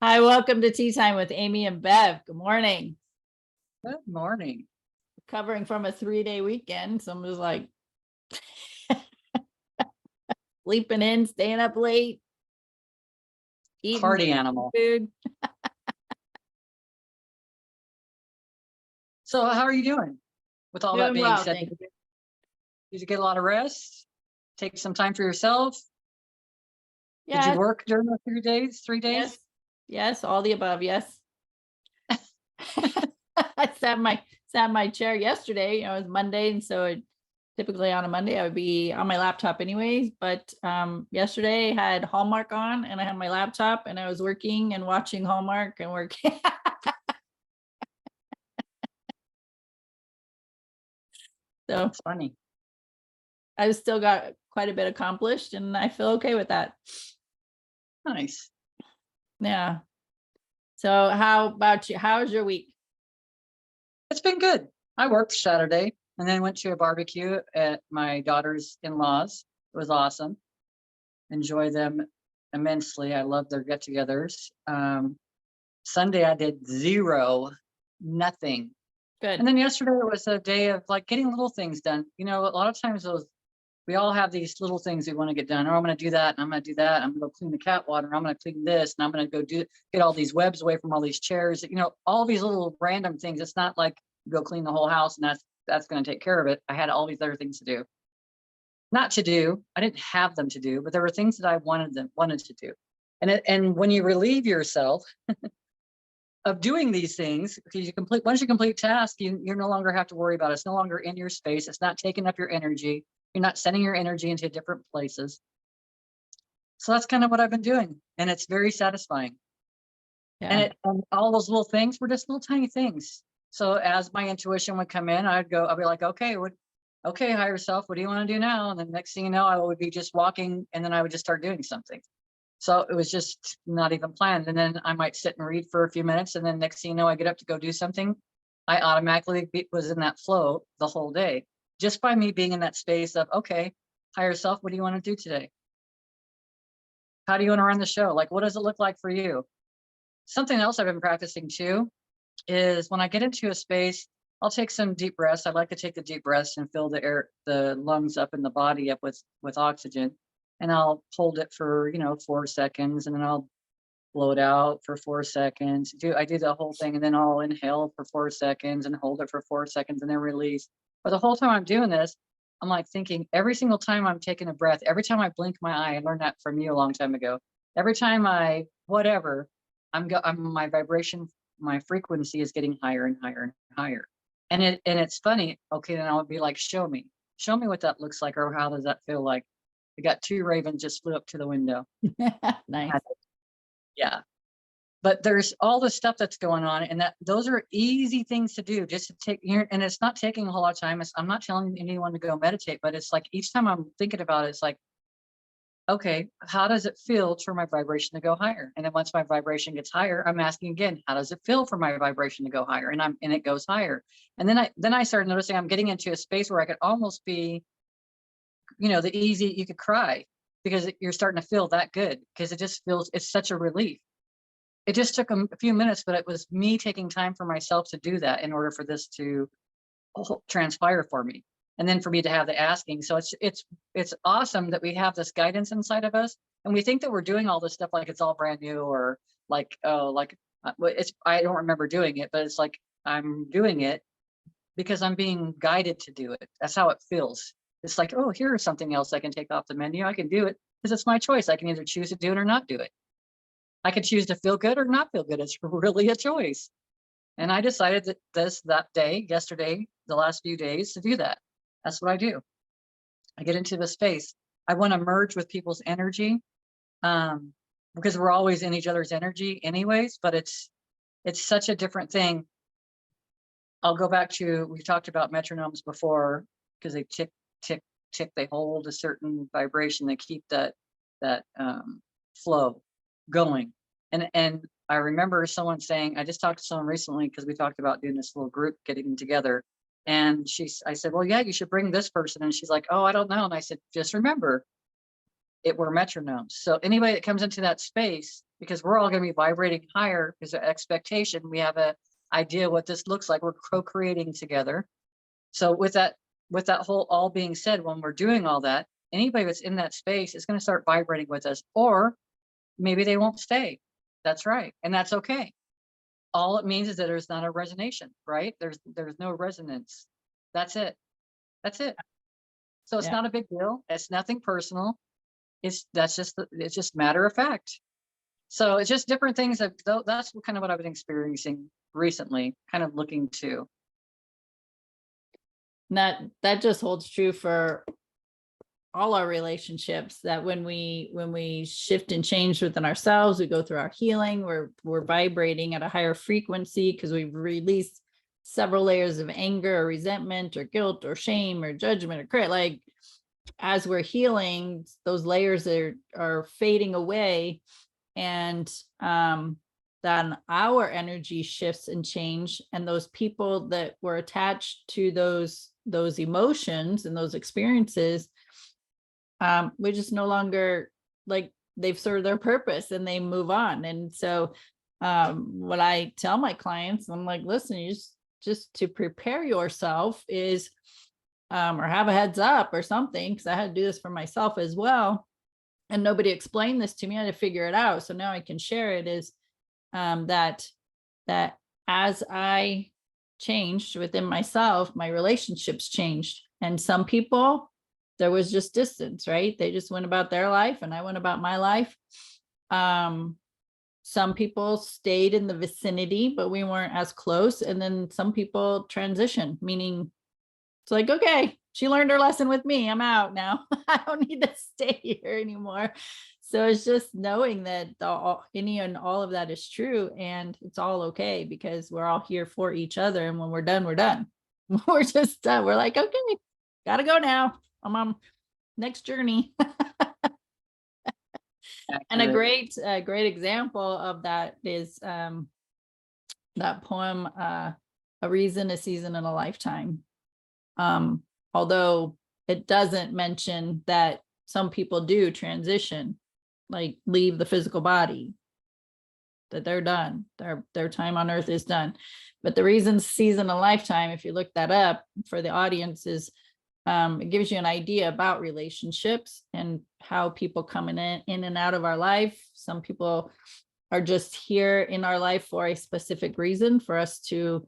Hi, welcome to Tea Time with Amy and Bev. Good morning. Good morning. Recovering from a 3-day weekend. So I'm just like sleeping in, staying up late, eating Party animal. food. So how are you doing with all that Doing being well, said? thank Did you get a lot of rest? Take some time for yourself? Did you Yes, work during the 3 days, 3 days? yes, yes, all the above, yes. I sat in my chair yesterday. It was Monday, and so typically on a Monday I would be on my laptop anyways. But yesterday I had Hallmark on, and I had my laptop, and I was working and watching Hallmark and working. So It's funny. I still got quite a bit accomplished, and I feel okay with that. Nice. Yeah. So how about you? How's your week? It's been good. I worked Saturday and then went to a barbecue at my daughter's in-laws. It was awesome. Enjoy them immensely. I love their get-togethers. Sunday I did nothing. Good. And then yesterday was a day of like getting little things done. A lot of times we all have these little things we want to get done. I'm going to do that, and I'm going to do that. I'm going to go clean the cat water. I'm going to clean this, and I'm going to go get all these webs away from all these chairs. All these little random things. It's not like go clean the whole house and that's going to take care of it. I had all these other things to do. Not to do. I didn't have them to do, but there were things that I wanted to do. And when you relieve yourself of doing these things, because once you complete tasks, you no longer have to worry about it. It's no longer in your space. It's not taking up your energy. You're not sending your energy into different places. So that's kind of what I've been doing, and it's very satisfying. Yeah. And all those little things were just little tiny things. So as my intuition would come in, I'd be like, okay, higher self, what do you want to do now? And then next thing you know, I would be just walking, and then I would just start doing something. So it was just not even planned. And then I might sit and read for a few minutes, and then next thing you know, I get up to go do something. I automatically was in that flow the whole day, just by me being in that space of, okay, higher self, what do you want to do today? How do you want to run the show? Like, what does it look like for you? Something else I've been practicing too is when I get into a space, I'll take some deep breaths. I like to take the deep breaths and fill the lungs up and the body up with oxygen. And I'll hold it for, 4 seconds, and then I'll blow it out for 4 seconds. I do the whole thing, and then I'll inhale for 4 seconds and hold it for 4 seconds and then release. But the whole time I'm doing this, I'm like thinking every single time I'm taking a breath, every time I blink my eye, I learned that from you a long time ago. Every time my vibration, my frequency is getting higher and higher and higher. And it's funny. Okay, then I'll be like, show me what that looks like, or how does that feel like? We got 2 ravens just flew up to the window. Nice. Yeah. But there's all the stuff that's going on, and those are easy things to do, just to take here. And it's not taking a whole lot of time. I'm not telling anyone to go meditate, but it's like each time I'm thinking about it, it's like, okay, how does it feel for my vibration to go higher? And then once my vibration gets higher, I'm asking again, how does it feel for my vibration to go higher? And it goes higher. And then I started noticing I'm getting into a space where I could almost be, you could cry, because you're starting to feel that good, because it's such a relief. It just took a few minutes, but it was me taking time for myself to do that in order for this to transpire for me. And then for me to have the asking. So it's awesome that we have this guidance inside of us, and we think that we're doing all this stuff like it's all brand new, or like, I don't remember doing it, but it's like I'm doing it because I'm being guided to do it. That's how it feels. It's like, oh, here's something else I can take off the menu. I can do it because it's my choice. I can either choose to do it or not do it. I could choose to feel good or not feel good. It's really a choice. And I decided yesterday, the last few days, to do that. That's what I do. I get into the space. I want to merge with people's energy, because we're always in each other's energy anyways, but it's such a different thing. I'll go back to, we've talked about metronomes before, because they tick, tick, tick. They hold a certain vibration. They keep that flow going. And I remember someone saying, I just talked to someone recently, because we talked about doing this little group getting together. And I said, well, yeah, you should bring this person. And she's like, oh, I don't know. And I said, just remember, we're metronomes. So anybody that comes into that space, because we're all going to be vibrating higher because of expectation. We have a idea what this looks like. We're co-creating together. So with that whole all being said, when we're doing all that, anybody that's in that space is going to start vibrating with us, or maybe they won't stay. That's right. And that's okay. All it means is that there's not a resonation, right? There's no resonance. That's it. That's it. So it's Yeah. not a big deal. It's nothing personal. It's just matter of fact. So it's just different things that's kind of what I've been experiencing recently, kind of looking to. That just holds true for all our relationships, that when we shift and change within ourselves, we go through our healing, we're vibrating at a higher frequency because we've released several layers of anger or resentment or guilt or shame or judgment or crit. Like, as we're healing, those layers are fading away, and then our energy shifts and change, and those people that were attached to those emotions and those experiences, we just no longer, like, they've served their purpose and they move on. And so what I tell my clients, I'm like, listen, you just to prepare yourself is or have a heads up or something, because I had to do this for myself as well, and nobody explained this to me. I had to figure it out, so now I can share it. Is that as I changed within myself, my relationships changed, and some people, there was just distance, right? They just went about their life and I went about my life. Some people stayed in the vicinity, but we weren't as close. And then some people transitioned, meaning it's like, okay, she learned her lesson with me. I'm out now. I don't need to stay here anymore. So it's just knowing that any and all of that is true, and it's all okay, because we're all here for each other. And when we're done, we're done. We're just done. We're like, okay, gotta go now. I'm on next journey. And a great example of that is that poem, A Reason, a Season, and a Lifetime. Although it doesn't mention that some people do transition, like leave the physical body, that they're done, their time on earth is done. But the reason, season, a lifetime, if you look that up for the audience, is it gives you an idea about relationships and how people come in and out of our life. Some people are just here in our life for a specific reason, for us to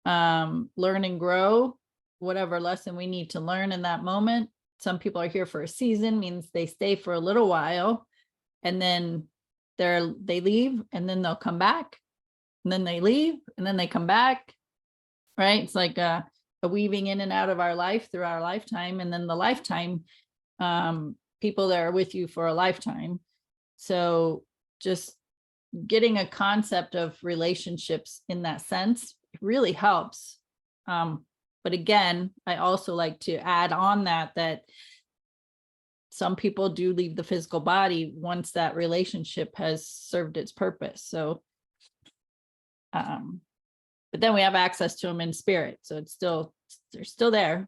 learn and grow whatever lesson we need to learn in that moment. Some people are here for a season, means they stay for a little while, and then they leave, and then they'll come back, and then they leave, and then they come back, right? It's like a weaving in and out of our life through our lifetime. And then the lifetime, people that are with you for a lifetime. So just getting a concept of relationships in that sense really helps. But again, I also like to add on that some people do leave the physical body once that relationship has served its purpose. So, but then we have access to them in spirit. So they're still there.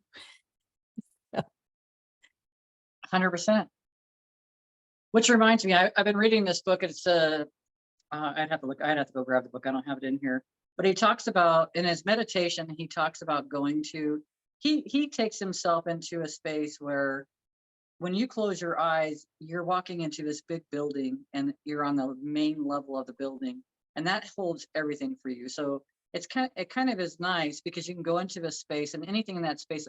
100%. Which reminds me, I've been reading this book. It's I'd have to go grab the book. I don't have it in here. But he talks about, in his meditation, he talks about going to, he takes himself into a space where when you close your eyes, you're walking into this big building and you're on the main level of the building, and that holds everything for you. So it kind of is nice because you can go into this space, and anything in that space,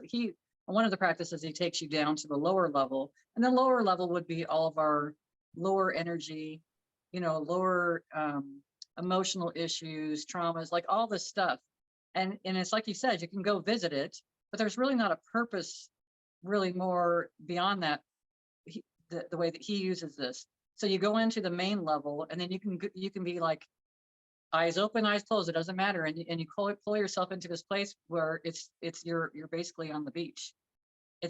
one of the practices, he takes you down to the lower level, and the lower level would be all of our lower energy, lower emotional issues, traumas, like all this stuff. And it's like you said, you can go visit it, but there's really not a purpose really more beyond that, the way that he uses this. So you go into the main level, and then you can be like eyes open, eyes closed, it doesn't matter, and you pull yourself into this place where you're basically on the beach. We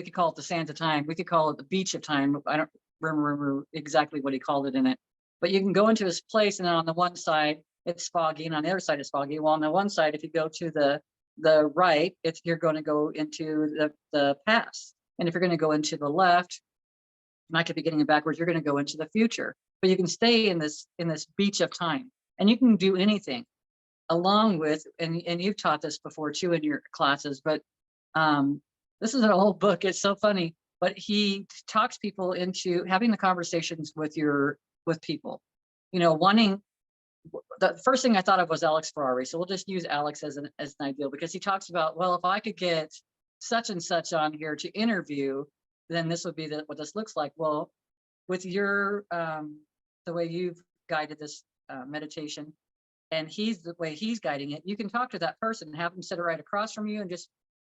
could call it the sands of time, we could call it the beach of time. I don't remember exactly what he called it in it, but you can go into this place, and then on the one side it's foggy, and on the other side it's foggy. Well, on the one side, if you go to the right, you're going to go into the past, and if you're going to go into the left, and I could be getting it backwards. You're going to go into the future, but you can stay in this beach of time, and you can do anything along with, and you've taught this before too in your classes, but this is an old book. It's so funny, but he talks people into having the conversations with people, wanting. The first thing I thought of was Alex Ferrari. So we'll just use Alex as an ideal, because he talks about, well, if I could get such and such on here to interview, then this would be what this looks like. Well, with your the way you've guided this meditation, and the way he's guiding it, you can talk to that person, have them sit right across from you, and just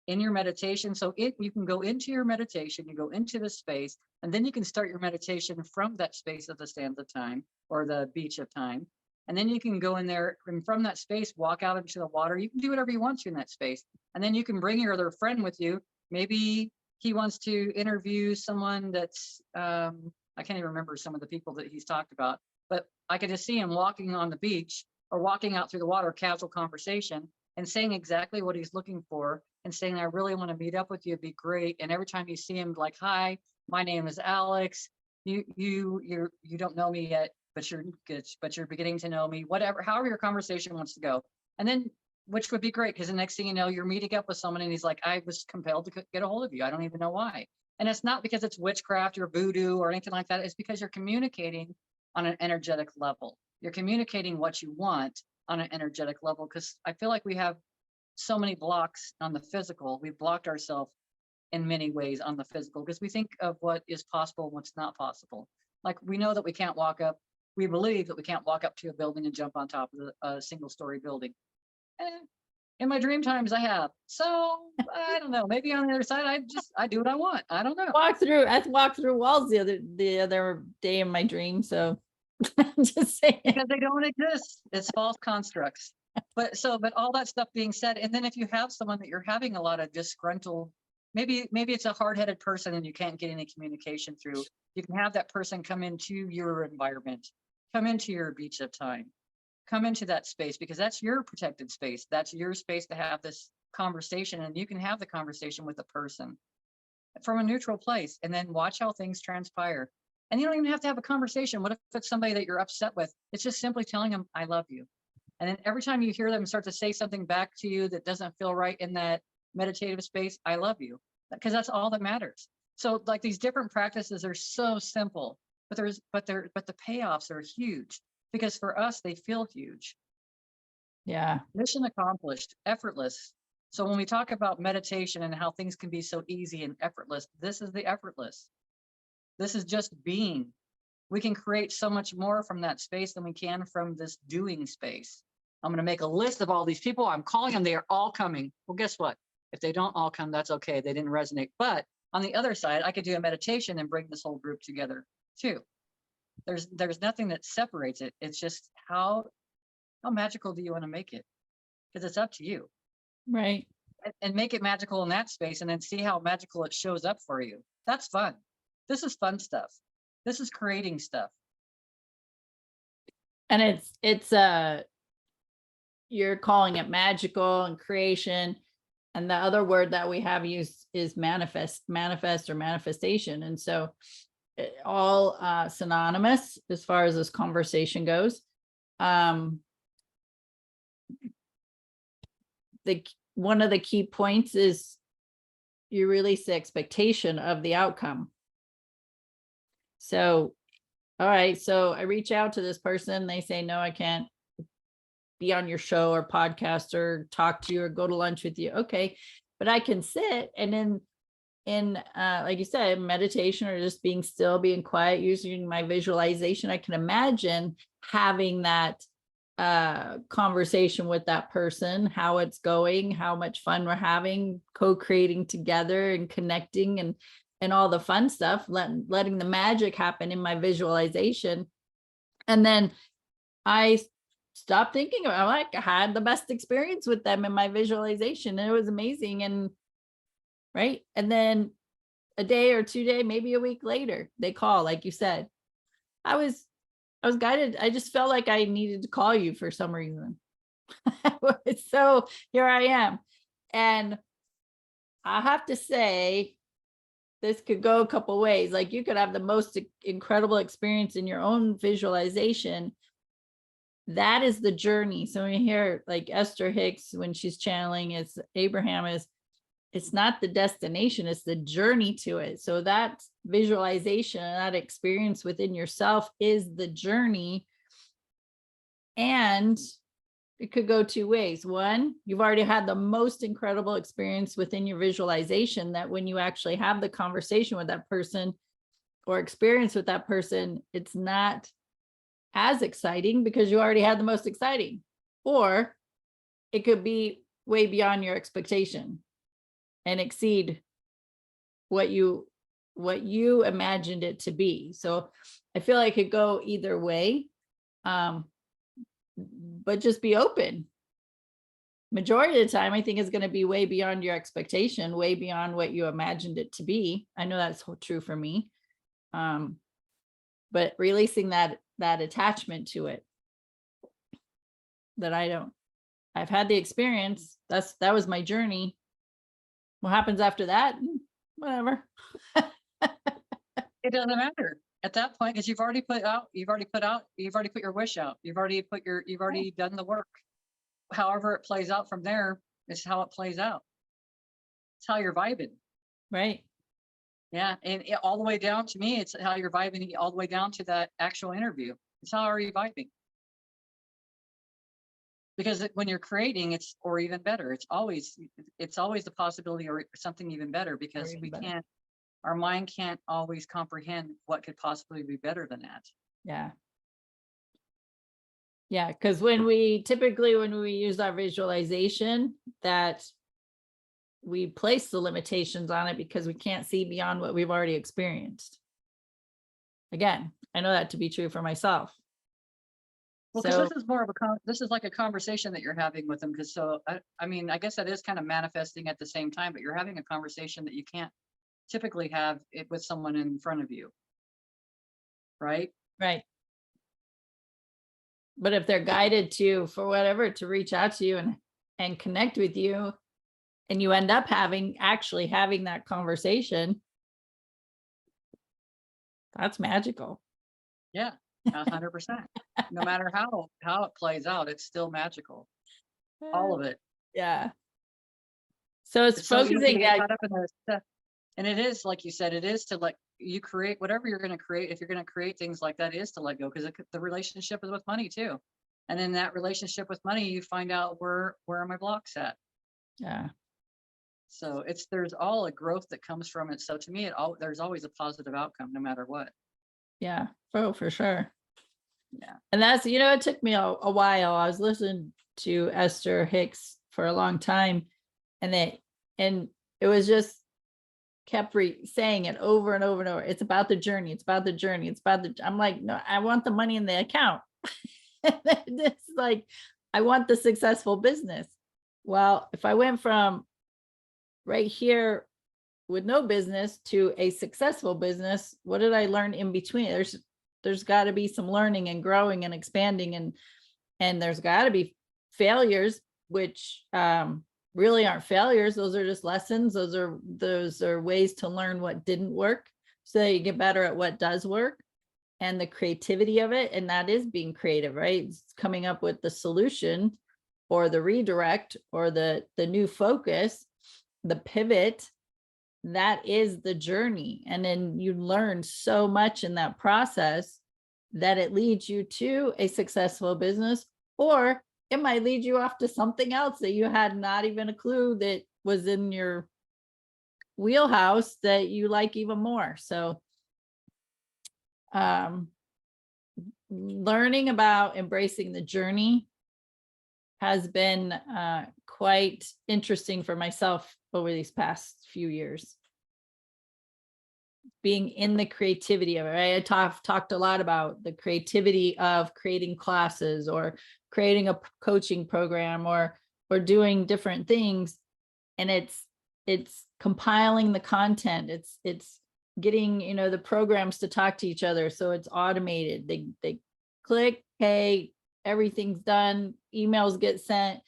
in your meditation. So you can go into your meditation, you go into the space, and then you can start your meditation from that space of the stanza time or the beach of time. And then you can go in there, and from that space, walk out into the water. You can do whatever you want to in that space. And then you can bring your other friend with you. Maybe he wants to interview someone that's, I can't even remember some of the people that he's talked about, but I could just see him walking on the beach or walking out through the water, casual conversation, and saying exactly what he's looking for, and saying, I really want to meet up with you. It'd be great. And every time you see him, like, hi, my name is Alex. You don't know me yet, but you're beginning to know me, whatever, however your conversation wants to go. And then, which would be great, because the next thing you know, you're meeting up with someone and he's like, I was compelled to get a hold of you. I don't even know why. And it's not because it's witchcraft or voodoo or anything like that. It's because you're communicating on an energetic level. You're communicating what you want on an energetic level, because I feel like we have so many blocks on the physical. We've blocked ourselves in many ways on the physical, because we think of what is possible and what's not possible. Like, we know that we can't walk up. We believe that we can't walk up to a building and jump on top of a single-story building. And in my dream times, I have. So I don't know. Maybe on the other side, I do what I want. I don't know. I walked through walls the other day in my dream. So I'm just saying, Because they don't exist. It's false constructs. But all that stuff being said, and then if you have someone that you're having a lot of disgruntled, maybe it's a hard-headed person and you can't get any communication through, you can have that person come into your environment, come into your beach of time, come into that space, because that's your protected space. That's your space to have this conversation, and you can have the conversation with a person from a neutral place, and then watch how things transpire. And you don't even have to have a conversation. What if it's somebody that you're upset with? It's just simply telling them, I love you. And then every time you hear them start to say something back to you that doesn't feel right in that meditative space, I love you, because that's all that matters. So like, these different practices are so simple, but the payoffs are huge, because for us, they feel huge. yeah. Mission accomplished, effortless. So when we talk about meditation and how things can be so easy and effortless, this is the effortless. This is just being. We can create so much more from that space than we can from this doing space. I'm going to make a list of all these people. I'm calling them. They are all coming. Well, guess what? If they don't all come, that's okay. They didn't resonate. But on the other side, I could do a meditation and bring this whole group together too. There's nothing that separates it. It's just how magical do you want to make it? Because it's up to you. Right. And make it magical in that space, and then see how magical it shows up for you. That's fun. This is fun stuff. This is creating stuff. And it's you're calling it magical and creation. And the other word that we have used is manifest or manifestation. And so all synonymous as far as this conversation goes. One of the key points is you release the expectation of the outcome. So, all right, so I reach out to this person, they say, no, I can't be on your show or podcast or talk to you or go to lunch with you. Okay, but I can sit, and then in like you said, meditation or just being still, being quiet, using my visualization, I can imagine having that conversation with that person, how it's going, how much fun we're having, co-creating together and connecting, and all the fun stuff, letting the magic happen in my visualization. And then I stopped thinking about, like, I had the best experience with them in my visualization, and it was amazing. And right. And then a day or 2 days, maybe a week later, they call, like you said. I was guided. I just felt like I needed to call you for some reason. So here I am. And I have to say, this could go a couple ways. Like you could have the most incredible experience in your own visualization. That is the journey. So when you hear like Esther Hicks, when she's channeling, it's Abraham, is it's not the destination, it's the journey to it. So that visualization and that experience within yourself is the journey. And it could go two ways. One, you've already had the most incredible experience within your visualization, that when you actually have the conversation with that person or experience with that person, it's not as exciting because you already had the most exciting. Or it could be way beyond your expectation and exceed what you imagined it to be. So I feel like it could go either way. But just be open. Majority of the time, I think is going to be way beyond your expectation, way beyond what you imagined it to be. I know that's true for me. But releasing that attachment to it, that I've had the experience. That was my journey. What happens after that? Whatever. It doesn't matter at that point, because you've already put your wish out. You've already done the work. However it plays out from there is how it plays out. It's how you're vibing. Right. Yeah. And all the way down to me, it's how you're vibing all the way down to that actual interview. It's how are you vibing? Because when you're creating, or even better, it's always the possibility or something even better, because our mind can't always comprehend what could possibly be better than that. Yeah. Yeah. Because when we use our visualization, that we place the limitations on it because we can't see beyond what we've already experienced. Again, I know that to be true for myself. Well, because this is like a conversation that you're having with them. Because I mean, I guess that is kind of manifesting at the same time, but you're having a conversation that you can't typically have it with someone in front of you. Right? Right. But if they're guided to, for whatever, to reach out to you and connect with you, and you end up actually having that conversation, that's magical. Yeah, 100%. No matter how it plays out, it's still magical. All of it. Yeah. So it's so focusing caught up in the stuff. And it is, like you said, it is to you create whatever you're going to create. If you're going to create things like that, is to let go, because the relationship is with money too. And in that relationship with money, you find out where are my blocks at. Yeah. So there's all a growth that comes from it. So to me, there's always a positive outcome no matter what. Yeah. Oh, for sure. Yeah. And that's, it took me a while. I was listening to Esther Hicks for a long time, and it was just kept saying it over and over and over. It's about the journey. It's about the journey. I'm like, no, I want the money in the account. It's like, I want the successful business. Well, if I went from right here with no business to a successful business, what did I learn in between? There's got to be some learning and growing and expanding, and there's got to be failures, which really aren't failures. Those are just lessons. Those are ways to learn what didn't work, so that you get better at what does work, and the creativity of it. And that is being creative, right? It's coming up with the solution or the redirect or the new focus, the pivot. That is the journey. And then you learn so much in that process that it leads you to a successful business, or it might lead you off to something else that you had not even a clue that was in your wheelhouse that you like even more. So learning about embracing the journey has been quite interesting for myself over these past few years. Being in the creativity of it, right? I talked a lot about the creativity of creating classes or creating a coaching program or doing different things. And it's compiling the content. It's getting, the programs to talk to each other. So it's automated. They click, hey, everything's done. Emails get sent.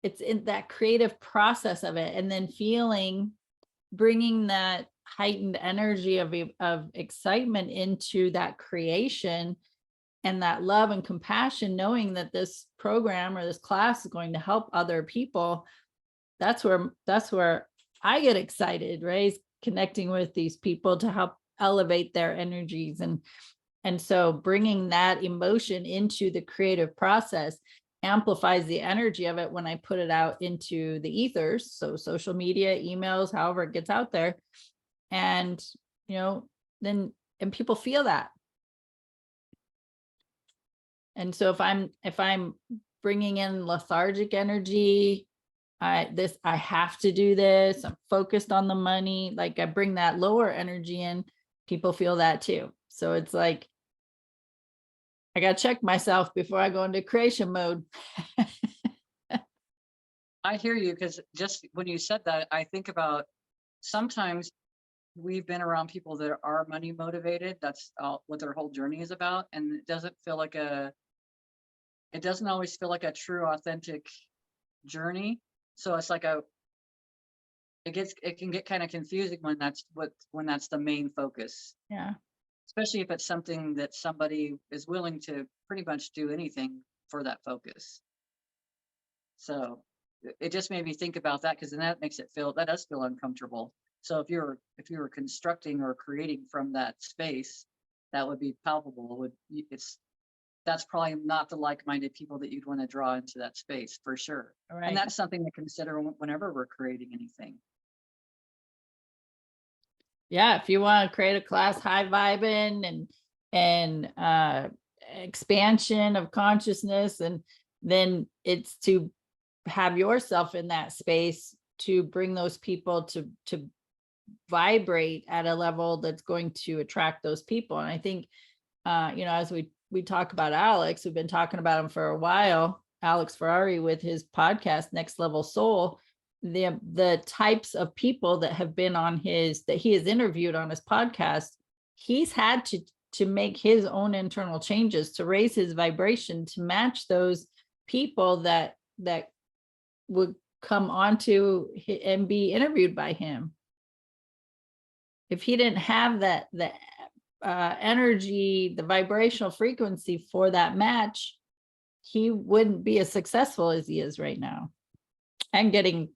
It's in that creative process of it. And then bringing that heightened energy of excitement into that creation and that love and compassion, knowing that this program or this class is going to help other people. That's where I get excited, right? Is connecting with these people to help elevate their energies. And so bringing that emotion into the creative process amplifies the energy of it when I put it out into the ethers. So social media, emails, however it gets out there. And, then, and people feel that. And so if I'm bringing in lethargic energy, I have to do this, I'm focused on the money, like I bring that lower energy in, people feel that too. So it's like, I got to check myself before I go into creation mode. I hear you, because just when you said that, I think about sometimes we've been around people that are money motivated. That's what their whole journey is about. And it doesn't always feel like a true, authentic journey. So it's like it can get kind of confusing when that's the main focus, Yeah. especially if it's something that somebody is willing to pretty much do anything for that focus. So it just made me think about that, because then that does feel uncomfortable. So if you were constructing or creating from that space, that would be palpable. That's probably not the like-minded people that you'd want to draw into that space for sure. Right. And that's something to consider whenever we're creating anything. Yeah, if you want to create a class high vibing and expansion of consciousness, and then it's to have yourself in that space to bring those people to vibrate at a level that's going to attract those people. And I think as we talk about Alex, we've been talking about him for a while, Alex Ferrari, with his podcast Next Level Soul, the types of people that have been that he has interviewed on his podcast, he's had to make his own internal changes to raise his vibration to match those people that would come onto and be interviewed by him. If he didn't have the energy, the vibrational frequency for that match, he wouldn't be as successful as he is right now, and getting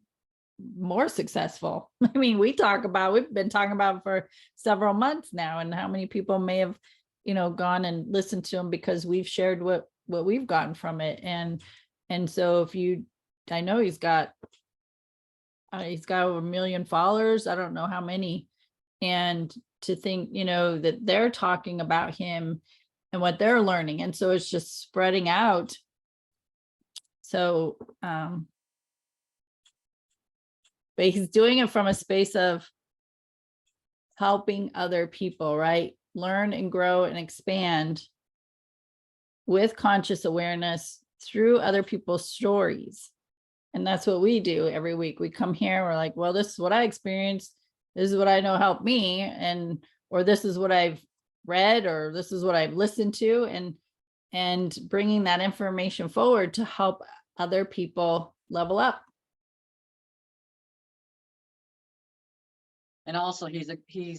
more successful. I mean, we've been talking about for several months now, and how many people may have, gone and listened to him because we've shared what we've gotten from it. And so I know he's got over 1 million followers. I don't know how many. And to think, that they're talking about him and what they're learning. And so it's just spreading out. So, but he's doing it from a space of helping other people, right? Learn and grow and expand with conscious awareness through other people's stories. And that's what we do every week. We come here, we're like, well, this is what I experienced. This is what I know helped me. Or this is what I've read, or this is what I've listened to, and bringing that information forward to help other people level up. And also he's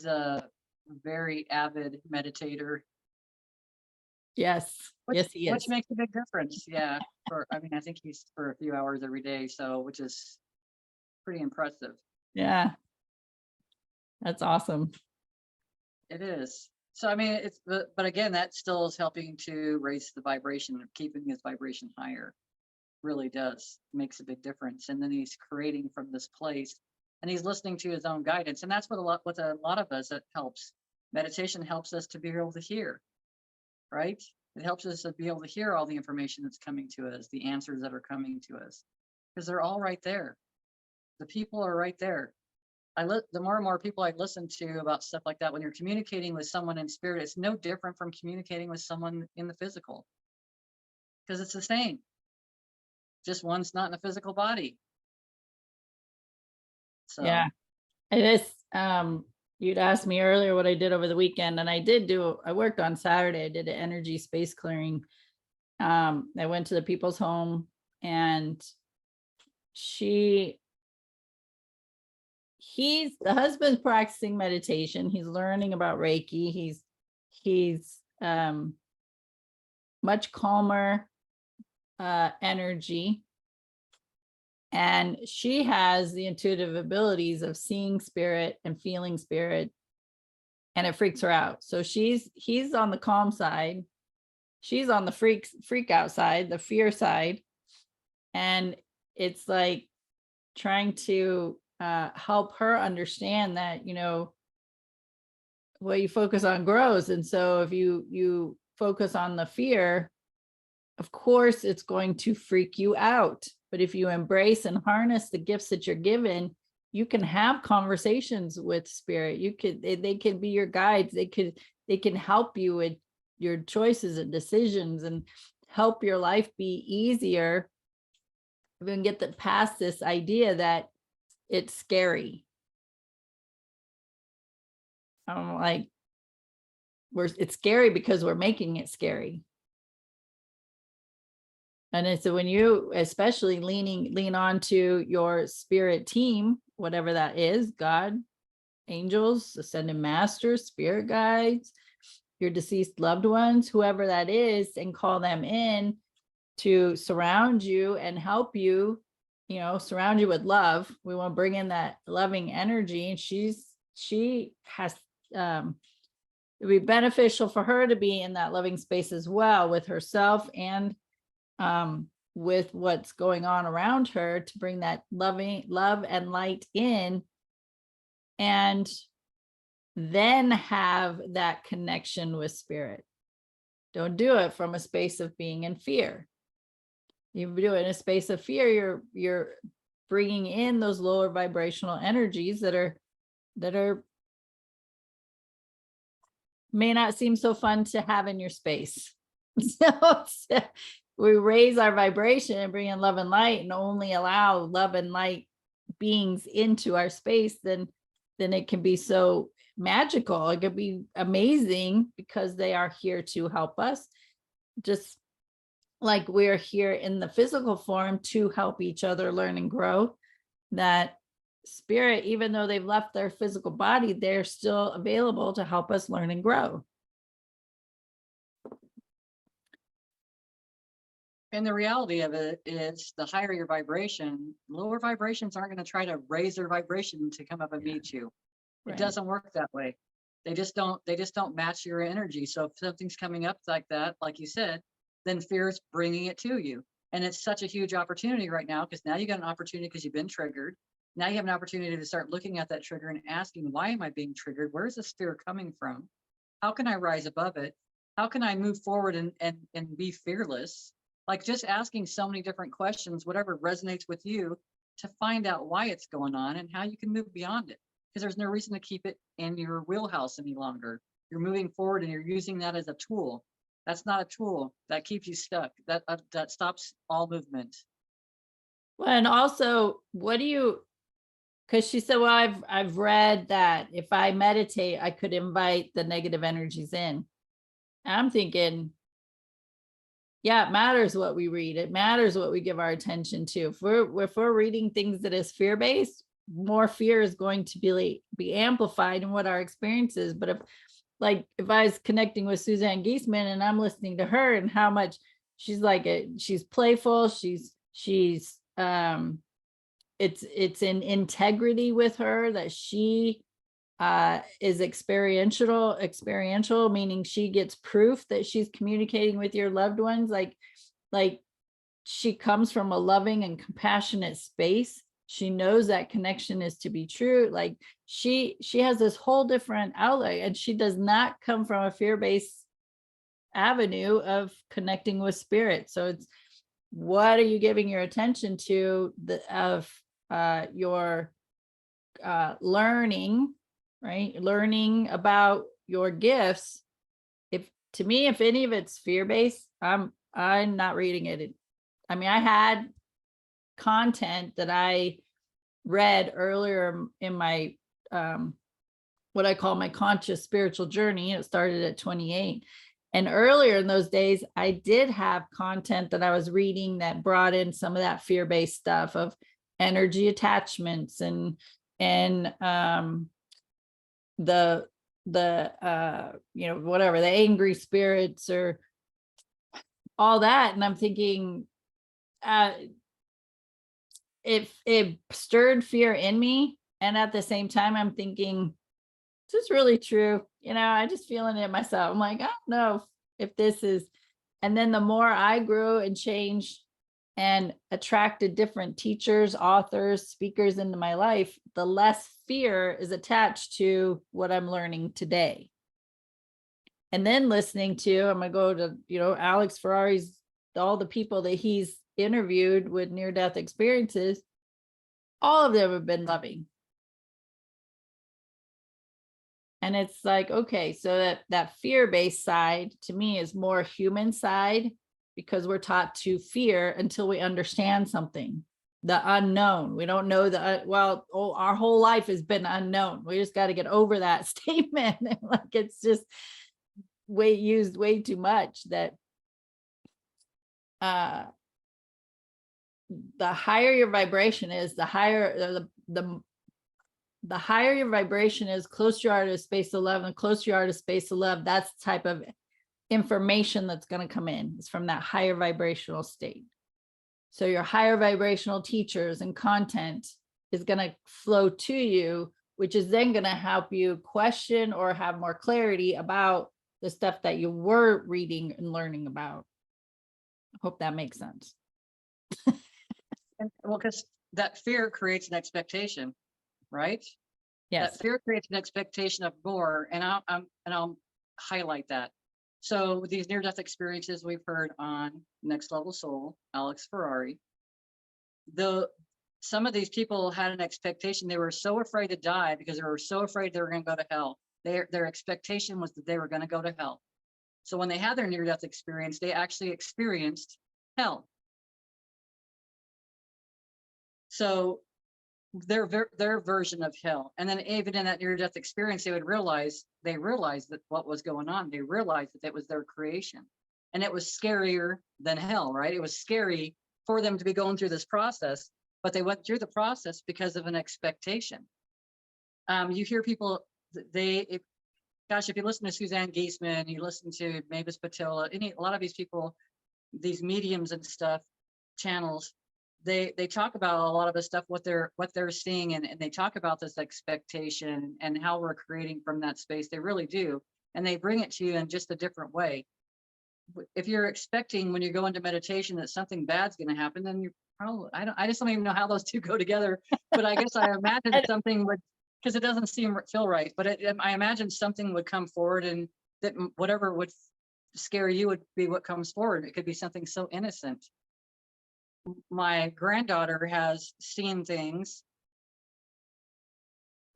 a very avid meditator. Yes. Yes, he is. Which makes a big difference. Yeah. I think he's for a few hours every day. So, which is pretty impressive. Yeah. That's awesome. It is. So, but again, that still is helping to raise the vibration, keeping his vibration higher. Really does. Makes a big difference. And then he's creating from this place, and he's listening to his own guidance. And that's what a lot of us, that helps. Meditation helps us to be able to hear, right? It helps us to be able to hear all the information that's coming to us, the answers that are coming to us, because they're all right there. The people are right there. The more and more people I listen to about stuff like that, when you're communicating with someone in spirit, it's no different from communicating with someone in the physical, because it's the same. Just one's not in a physical body. So yeah, it is. You'd asked me earlier what I did over the weekend, and I worked on Saturday. I did an energy space clearing. I went to the people's home, and he the husband's practicing meditation. He's learning about Reiki. He's much calmer energy. And she has the intuitive abilities of seeing spirit and feeling spirit, and it freaks her out. So he's on the calm side. She's on the freak out side, the fear side. And it's like trying to help her understand that, what you focus on grows. And so if you focus on the fear, of course, it's going to freak you out. But if you embrace and harness the gifts that you're given, you can have conversations with spirit. They can be your guides. They can help you with your choices and decisions and help your life be easier. We can get past this idea that it's scary. I'm like, it's scary because we're making it scary. And so when you especially lean on to your spirit team, whatever that is, God, angels, ascended masters, spirit guides, your deceased loved ones, whoever that is, and call them in to surround you and help you, surround you with love. We want to bring in that loving energy. And she has, it'd be beneficial for her to be in that loving space as well, with herself and with what's going on around her, to bring that love and light in, and then have that connection with spirit. Don't do it from a space of being in fear. You do it in a space of fear, you're bringing in those lower vibrational energies that are may not seem so fun to have in your space. So we raise our vibration and bring in love and light, and only allow love and light beings into our space, then it can be so magical. It could be amazing because they are here to help us, just like we're here in the physical form to help each other learn and grow. That spirit, even though they've left their physical body, they're still available to help us learn and grow. And the reality of it is, the higher your vibration, lower vibrations aren't going to try to raise their vibration to come up and meet you. It Right. doesn't work that way. They just don't match your energy. So if something's coming up like that, like you said, then fear is bringing it to you. And it's such a huge opportunity right now, because now you got an opportunity because you've been triggered. Now you have an opportunity to start looking at that trigger and asking, why am I being triggered? Where is this fear coming from? How can I rise above it? How can I move forward and be fearless? Like, just asking so many different questions, whatever resonates with you, to find out why it's going on and how you can move beyond it. Because there's no reason to keep it in your wheelhouse any longer. You're moving forward and you're using that as a tool. That's not a tool that keeps you stuck. That stops all movement. Well, and also, because she said, well, I've read that if I meditate, I could invite the negative energies in. I'm thinking, yeah, it matters what we read. It matters what we give our attention to. If we're reading things that is fear-based, more fear is going to be amplified in what our experience is. But if I was connecting with Suzanne Giesemann and I'm listening to her and how much she's she's playful, she's it's in integrity with her, that she is experiential, meaning she gets proof that she's communicating with your loved ones. Like she comes from a loving and compassionate space. She knows that connection is to be true. Like she has this whole different outlet, and she does not come from a fear-based avenue of connecting with spirit. So it's, what are you giving your attention to your learning, right? Learning about your gifts. If any of it's fear-based, I'm not reading it. I mean, I had content that I read earlier in my what I call my conscious spiritual journey. It started at 28. And earlier in those days, I did have content that I was reading that brought in some of that fear-based stuff of energy attachments and and the whatever, the angry spirits or all that. And I'm thinking, uh it stirred fear in me, and at the same time I'm thinking, is this really true? I just feeling it myself. I'm like, I don't know if this is. And then the more I grew and changed and attracted different teachers, authors, speakers into my life, the less fear is attached to what I'm learning today. And then listening to, I'm gonna go to, Alex Ferrari's, all the people that he's interviewed with near-death experiences, all of them have been loving. And it's like, okay, so that fear-based side to me is more human side, because we're taught to fear until we understand something, the unknown. We don't know our whole life has been unknown. We just got to get over that statement. Like, it's just used way too much, that the higher your vibration is, the higher the higher your vibration is, closer you are to space 11, closer you are to space 11, that's the type of information that's going to come in. It's from that higher vibrational state. So your higher vibrational teachers and content is going to flow to you, which is then going to help you question or have more clarity about the stuff that you were reading and learning about. I hope that makes sense. Well, because that fear creates an expectation, right? Yes. That fear creates an expectation of more, and I'll highlight that. So these near-death experiences we've heard on Next Level Soul, Alex Ferrari, some of these people had an expectation. They were so afraid to die because they were so afraid they were going to go to hell. Their expectation was that they were going to go to hell. So when they had their near-death experience, they actually experienced hell. So their version of hell. And then even in that near-death experience, they realized that what was going on. They realized that it was their creation, and it was scarier than hell, right? It was scary for them to be going through this process, but they went through the process because of an expectation. You hear people, if you listen to Suzanne Giesemann, you listen to Mavis Patel, a lot of these people, these mediums and stuff, channels, they talk about a lot of the stuff, what they're seeing, and they talk about this expectation and how we're creating from that space. They really do, and they bring it to you in just a different way. If you're expecting when you go into meditation that something bad's going to happen, then you're probably, I just don't even know how those two go together. But I guess I imagine something would, because it doesn't feel right. But I imagine something would come forward, and that whatever would scare you would be what comes forward. It could be something so innocent. My granddaughter has seen things,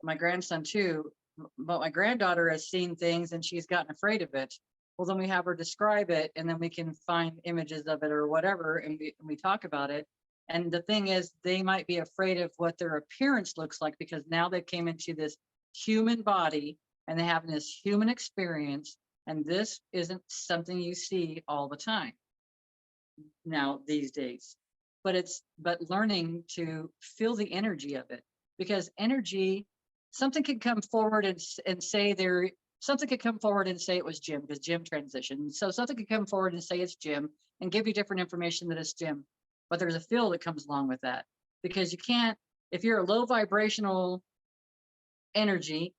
my grandson too, but my granddaughter has seen things and she's gotten afraid of it. Well, then we have her describe it, and then we can find images of it or whatever, and we talk about it. And the thing is, they might be afraid of what their appearance looks like, because now they came into this human body and they have this human experience, and this isn't something you see all the time now these days. But learning to feel the energy of it, because energy, something could come forward and say something could come forward and say it was Jim, because Jim transitioned. So something could come forward and say it's Jim and give you different information that it's Jim. But there's a feel that comes along with that, because you can't, if you're a low vibrational entity,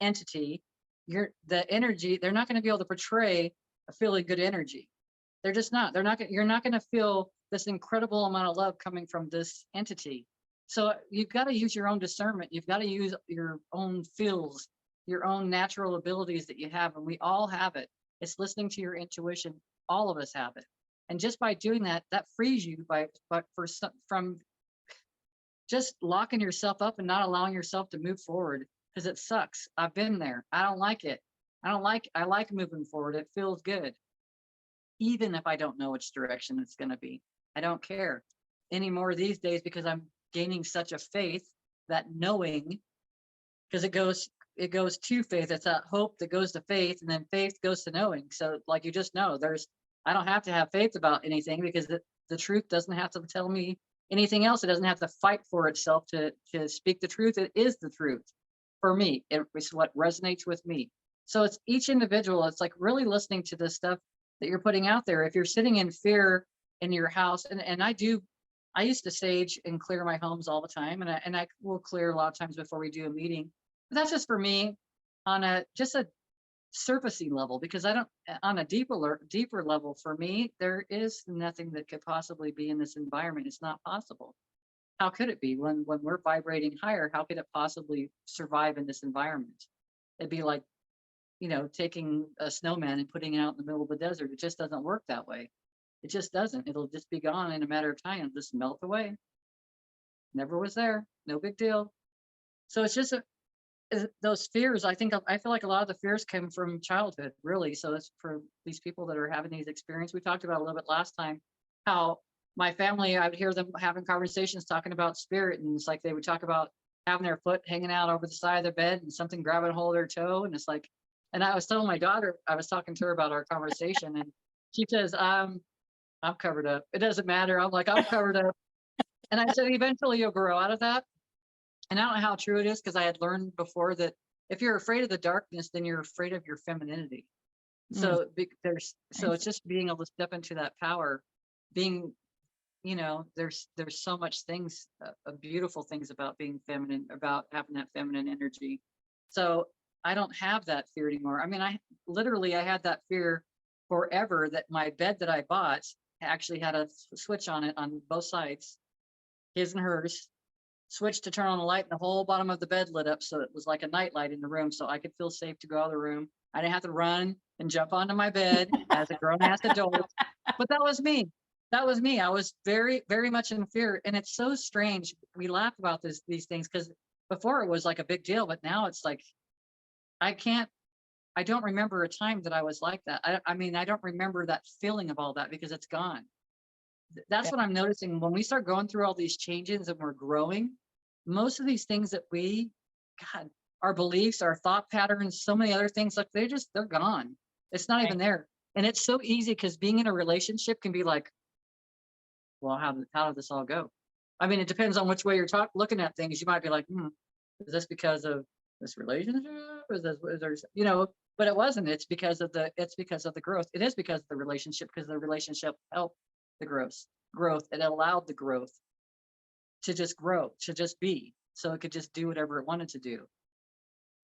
they're not going to be able to portray a feeling good energy. They're just not. You're not going to feel this incredible amount of love coming from this entity. So you've got to use your own discernment. You've got to use your own feels, your own natural abilities that you have, and we all have it. It's listening to your intuition. All of us have it, and just by doing that, that frees you from just locking yourself up and not allowing yourself to move forward, because it sucks. I've been there. I don't like it. I like moving forward. It feels good, even if I don't know which direction it's going to be. I don't care anymore these days, because I'm gaining such a faith, that knowing, because it goes to faith. It's that hope that goes to faith, and then faith goes to knowing. So like, you just know, I don't have to have faith about anything, because the truth doesn't have to tell me anything else. It doesn't have to fight for itself to speak the truth. It is the truth for me. It's what resonates with me. So it's each individual. It's like really listening to the stuff that you're putting out there. If you're sitting in fear in your house, and I used to sage and clear my homes all the time, and I will clear a lot of times before we do a meeting. But that's just for me on a surfacey level, because I don't, on a deeper level, for me, there is nothing that could possibly be in this environment. It's not possible. How could it be when we're vibrating higher? How could it possibly survive in this environment? It'd be like, taking a snowman and putting it out in the middle of the desert. It just doesn't work that way. It just doesn't. It'll just be gone in a matter of time. It'll just melt away. Never was there. No big deal. So it's just those fears. I feel like a lot of the fears come from childhood, really. So it's for these people that are having these experiences. We talked about a little bit last time, how my family, I would hear them having conversations talking about spirit, and it's like they would talk about having their foot hanging out over the side of their bed and something grabbing a hold of their toe. And it's like, and I was telling my daughter, I was talking to her about our conversation, and she says, I'm covered up. It doesn't matter. I'm like, I'm covered up. And I said, eventually you'll grow out of that. And I don't know how true it is, because I had learned before that if you're afraid of the darkness, then you're afraid of your femininity. So it's just being able to step into that power, being, there's so much things, beautiful things about being feminine, about having that feminine energy. So I don't have that fear anymore. I mean, I had that fear forever, that my bed that I bought actually had a switch on it on both sides, his and hers, switch to turn on the light, and the whole bottom of the bed lit up. So it was like a night light in the room. So I could feel safe to go out of the room. I didn't have to run and jump onto my bed as a grown ass adult. But that was me. That was me. I was very, very much in fear. And it's so strange. We laugh about these things, because before it was like a big deal, but now it's like, I don't remember a time that I was like that. I mean, I don't remember that feeling of all that, because it's gone. That's what I'm noticing when we start going through all these changes and we're growing. Most of these things that our beliefs, our thought patterns, so many other things, like they're gone. It's not even there. And it's so easy, because being in a relationship can be like, well, how did this all go? I mean, it depends on which way you're looking at things. You might be like, is this because of this relationship? Is there, but it wasn't. It's because of the growth. It is because of the relationship, because the relationship helped the growth. It allowed the growth to just grow, to just be, so it could just do whatever it wanted to do.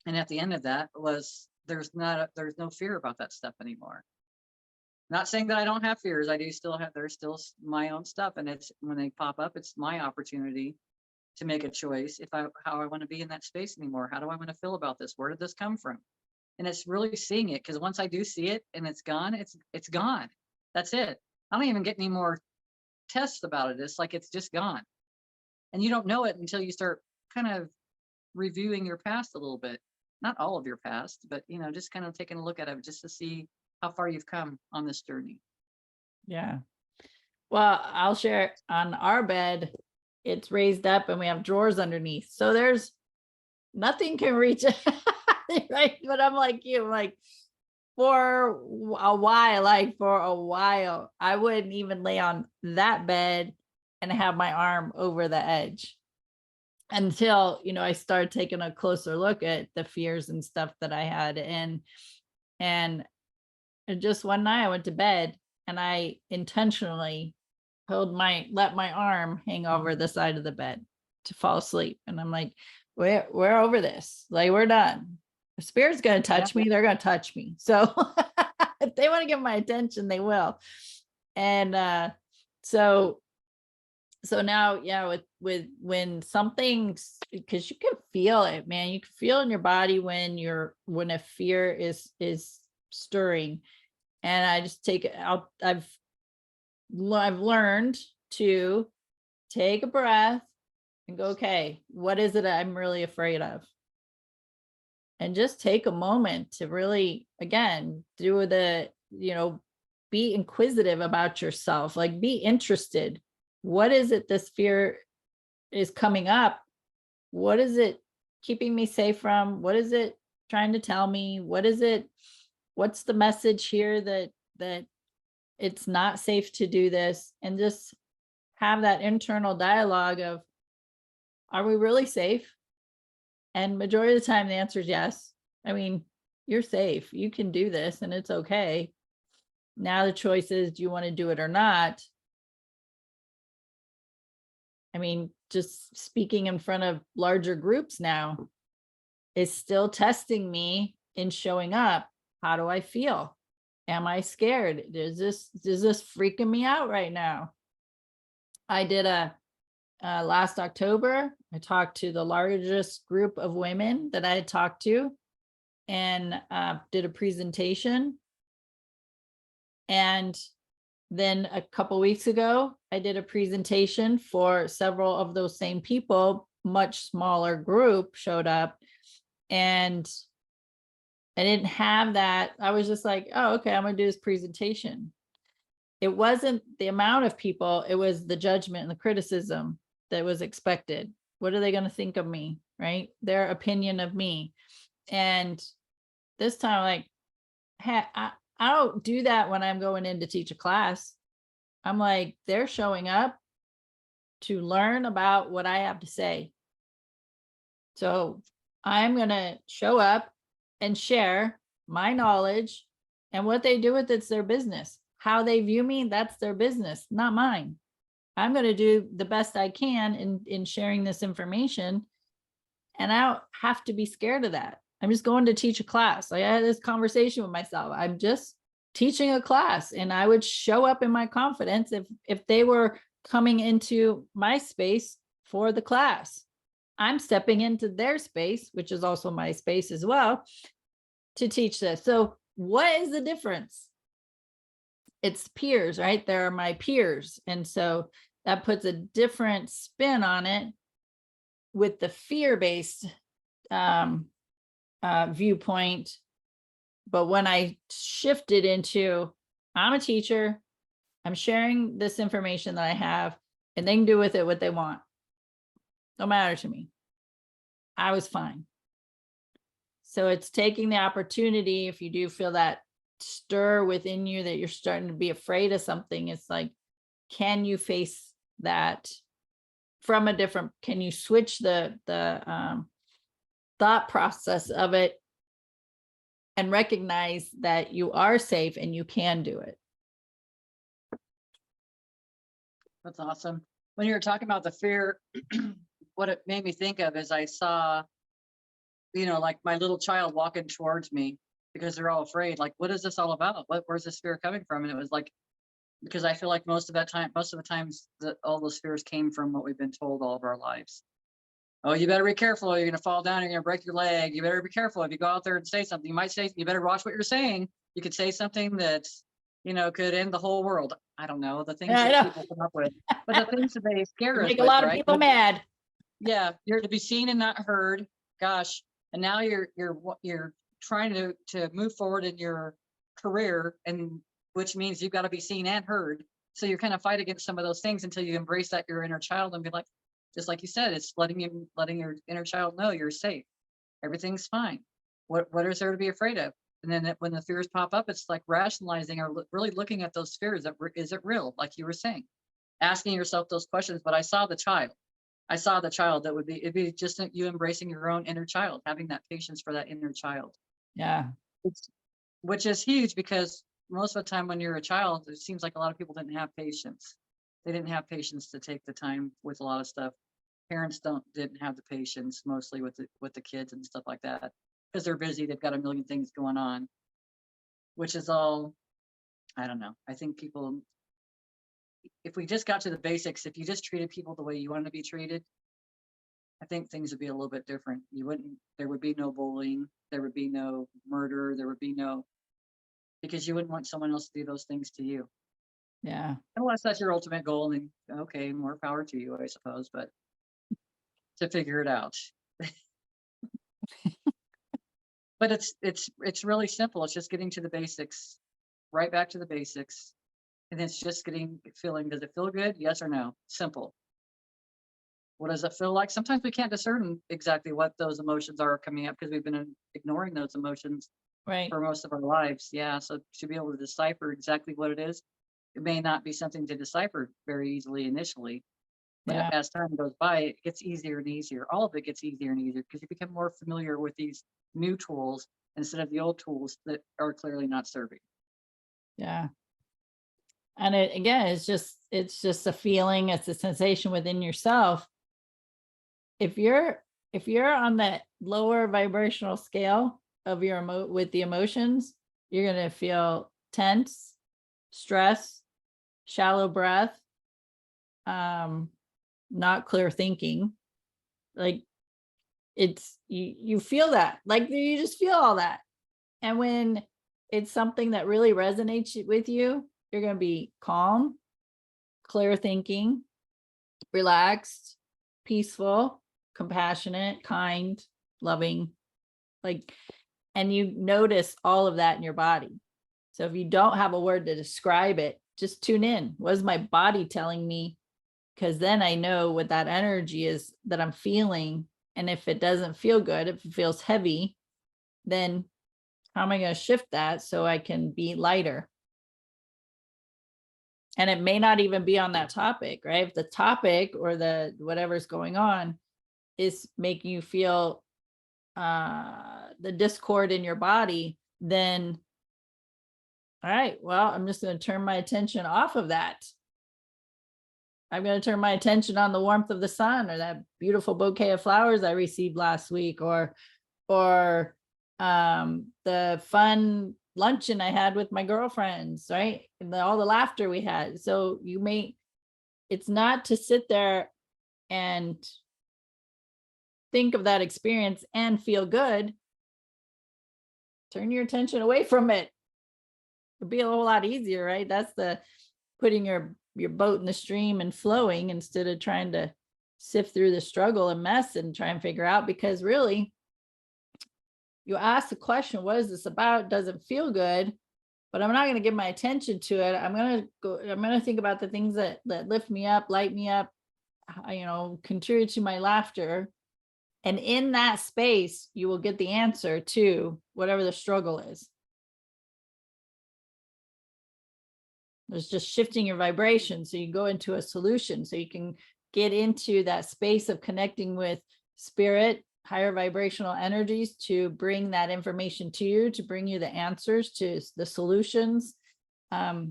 And at the end of that was, there's no fear about that stuff anymore. Not saying that I don't have fears. There's still my own stuff. And it's, when they pop up, it's my opportunity to make a choice how I want to be in that space anymore. How do I want to feel about this? Where did this come from? And it's really seeing it, because once I do see it and it's gone, it's gone. That's it. I don't even get any more tests about it. It's like, it's just gone. And you don't know it until you start kind of reviewing your past a little bit. Not all of your past, but, just kind of taking a look at it, just to see how far you've come on this journey. Yeah. Well, I'll share, on our bed, it's raised up and we have drawers underneath. So there's nothing can reach it. Right. But I'm like you, for a while, I wouldn't even lay on that bed and have my arm over the edge, until, I started taking a closer look at the fears and stuff that I had. And just one night I went to bed and I intentionally let my arm hang over the side of the bed to fall asleep. And I'm like, we're over this. Like, we're done. If spirit's going to touch me, they're going to touch me. So if they want to get my attention, they will. And so now, with when something's, because you can feel it, man, you can feel in your body when a fear is stirring. And I just take it out. I've learned to take a breath and go, okay, what is it I'm really afraid of? And just take a moment to really, again, do be inquisitive about yourself, like, be interested. What is it this fear is coming up? What is it keeping me safe from? What is it trying to tell me? What's the message here that it's not safe to do this? And just have that internal dialogue of, are we really safe? And majority of the time, the answer is yes. I mean, you're safe. You can do this and it's okay. Now the choice is, do you want to do it or not? I mean, just speaking in front of larger groups now is still testing me in showing up. How do I feel? Am I scared? Is this freaking me out right now? I did last October, I talked to the largest group of women that I had talked to and did a presentation. And then a couple weeks ago, I did a presentation for several of those same people, much smaller group showed up. And I didn't have that. I was just like, oh, okay, I'm gonna do this presentation. It wasn't the amount of people, it was the judgment and the criticism that was expected. What are they going to think of me, right? Their opinion of me. And this time, like, I don't do that when I'm going in to teach a class. I'm like, they're showing up to learn about what I have to say. So I'm going to show up and share my knowledge, and what they do with it's their business. How they view me, that's their business, not mine. I'm going to do the best I can in sharing this information. And I don't have to be scared of that. I'm just going to teach a class. Like, I had this conversation with myself. I'm just teaching a class, and I would show up in my confidence if they were coming into my space for the class. I'm stepping into their space, which is also my space as well, to teach this. So what is the difference? It's peers, right? They're my peers. And so that puts a different spin on it with the fear-based viewpoint. But when I shifted into, I'm a teacher, I'm sharing this information that I have, and they can do with it what they want. Don't matter to me. I was fine. So it's taking the opportunity, if you do feel that stir within you that you're starting to be afraid of something, it's like, can you face that from a different, can you switch the thought process of it and recognize that you are safe and you can do it? That's awesome. When you were talking about the fear, what it made me think of is I saw, like my little child walking towards me because they're all afraid. Like, what is this all about? Where's this fear coming from? And it was like, because I feel like most of the times that all those fears came from what we've been told all of our lives. Oh, you better be careful. You're going to fall down. You're going to break your leg. You better be careful. If you go out there and say something, you better watch what you're saying. You could say something that, could end the whole world. I don't know the things that people come up with, but the things that they scare us Make a with, lot of right? people mad. Yeah, you're to be seen and not heard. Gosh, and now you're trying to move forward in your career, and which means you've got to be seen and heard. So you're kind of fight against some of those things until you embrace that your inner child and be like, just like you said, it's letting your inner child know you're safe. Everything's fine. What is there to be afraid of? And then when the fears pop up, it's like rationalizing or really looking at those fears. Is it real? Like you were saying, asking yourself those questions. But I saw the child that it'd be just you embracing your own inner child, having that patience for that inner child. Yeah. Which is huge, because most of the time when you're a child, it seems like a lot of people didn't have patience. They didn't have patience to take the time with a lot of stuff. Parents didn't have the patience mostly with the kids and stuff like that, because they're busy. They've got a million things going on, which is all, I don't know. I think people, if we just got to the basics, if you just treated people the way you wanted to be treated, I think things would be a little bit different. There would be no bullying. There would be no murder. There would be no, because you wouldn't want someone else to do those things to you. Yeah. Unless that's your ultimate goal, and okay, more power to you, I suppose, but to figure it out. But it's really simple. It's just getting to the basics, right back to the basics. And it's just feeling, does it feel good? Yes or no? Simple. What does it feel like? Sometimes we can't discern exactly what those emotions are coming up because we've been ignoring those emotions Right. for most of our lives. Yeah. So to be able to decipher exactly what it is it may not be something to decipher very easily initially, but Yeah. as time goes by, it gets easier and easier. All of it gets easier and easier because you become more familiar with these new tools instead of the old tools that are clearly not serving. Yeah. And it again, it's just a feeling, it's a sensation within yourself. If you're on that lower vibrational scale of your with the emotions, you're gonna feel tense, stress, shallow breath, um, not clear thinking. Like it's you feel that. Like you just feel all that. And when it's something that really resonates with you, you're gonna be calm, clear thinking, relaxed, peaceful, compassionate, kind, loving, like, and you notice all of that in your body. So if you don't have a word to describe it, just tune in. What is my body telling me? Because then I know what that energy is that I'm feeling. And if it doesn't feel good, if it feels heavy, then how am I going to shift that so I can be lighter? And it may not even be on that topic, right? If the topic or the whatever's going on is making you feel the discord in your body, then all right, well, I'm just going to turn my attention off of that. I'm going to turn my attention on the warmth of the sun or that beautiful bouquet of flowers I received last week, or the fun luncheon I had with my girlfriends, right? And all the laughter we had. So it's not to sit there and think of that experience and feel good. Turn your attention away from it. It'd be a whole lot easier, right? That's the putting your boat in the stream and flowing instead of trying to sift through the struggle and mess and try and figure out, because really you ask the question, what is this about? Doesn't feel good, but I'm not going to give my attention to it. I'm going to think about the things that lift me up, light me up, contribute to my laughter. And in that space, you will get the answer to whatever the struggle is. There's just shifting your vibration. So you go into a solution, so you can get into that space of connecting with spirit, higher vibrational energies to bring that information to you, to bring you the answers to the solutions. A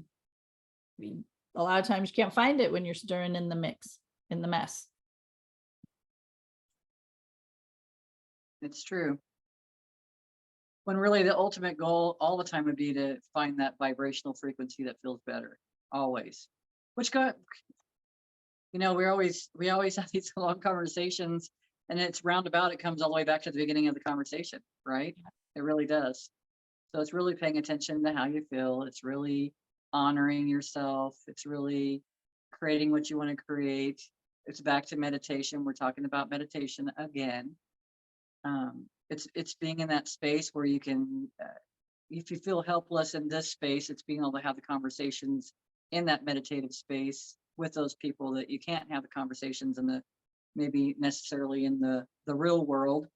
lot of times you can't find it when you're stirring in the mix, in the mess. It's true. When really the ultimate goal all the time would be to find that vibrational frequency that feels better, always. Which we always have these long conversations, and it's roundabout. It comes all the way back to the beginning of the conversation, right? It really does. So it's really paying attention to how you feel. It's really honoring yourself. It's really creating what you want to create. It's back to meditation. We're talking about meditation again. It's being in that space where you can, if you feel helpless in this space, it's being able to have the conversations in that meditative space with those people that you can't have the conversations in the, maybe necessarily in the real world,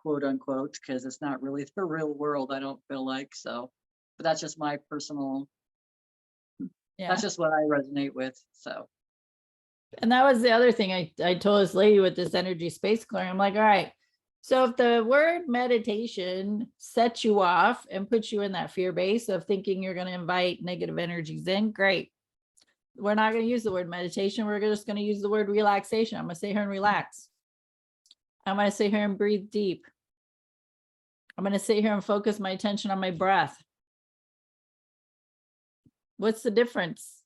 quote unquote, because it's not really the real world, I don't feel like. So, but that's just my personal, that's just what I resonate with. So. And that was the other thing I told this lady with this energy space clearing. I'm like, all right, so if the word meditation sets you off and puts you in that fear base of thinking you're going to invite negative energies in, great. We're not going to use the word meditation. We're just going to use the word relaxation. I'm going to sit here and relax. I'm going to sit here and breathe deep. I'm going to sit here and focus my attention on my breath. What's the difference?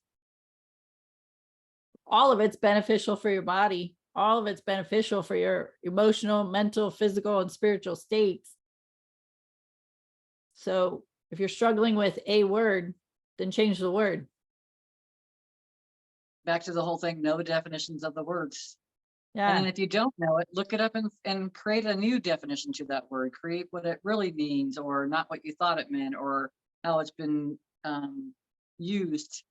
All of it's beneficial for your body. All of it's beneficial for your emotional, mental, physical, and spiritual states. So if you're struggling with a word, then change the word. Back to the whole thing, know the definitions of the words. Yeah. And if you don't know it, look it up and create a new definition to that word. Create what it really means, or not what you thought it meant, or how it's been used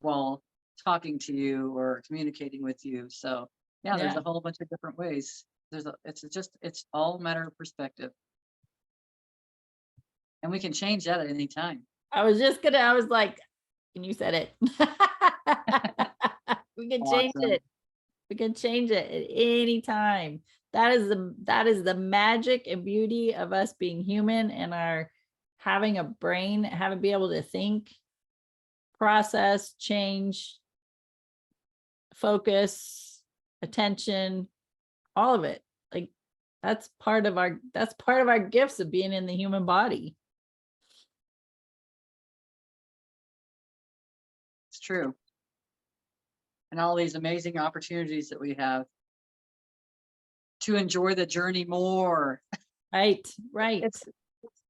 while talking to you or communicating with you. So yeah, there's a whole bunch of different ways. It's all a matter of perspective. And we can change that at any time. I was like, And you said it. We can change Awesome. it. We can change it at any time. That is the magic and beauty of us being human and our having a brain, having be able to think, process, change, focus, attention, all of it. Like that's part of our gifts of being in the human body. It's true. And all these amazing opportunities that we have to enjoy the journey more. Right, right.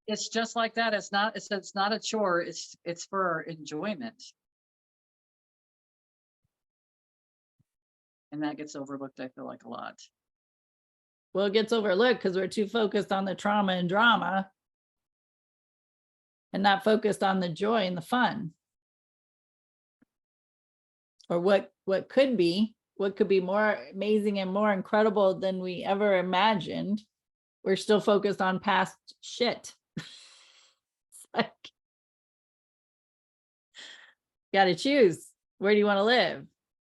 It's just like that. It's not a chore. It's for enjoyment. And that gets overlooked, I feel like, a lot. Well, it gets overlooked because we're too focused on the trauma and drama and not focused on the joy and the fun. Or what could be, what could be more amazing and more incredible than we ever imagined. We're still focused on past shit. It's like, got to choose, where do you want to live?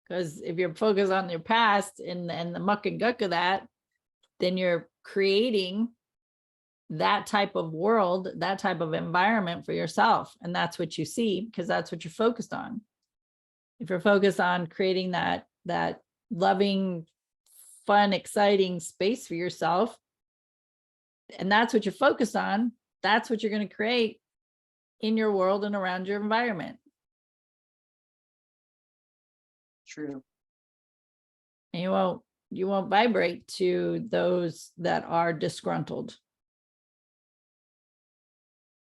Because if you're focused on your past and the muck and guck of that, then you're creating that type of world, that type of environment for yourself. And that's what you see, because that's what you're focused on. If you're focused on creating that loving, fun, exciting space for yourself, and that's what you're focused on, that's what you're going to create in your world and around your environment. True. And you won't vibrate to those that are disgruntled.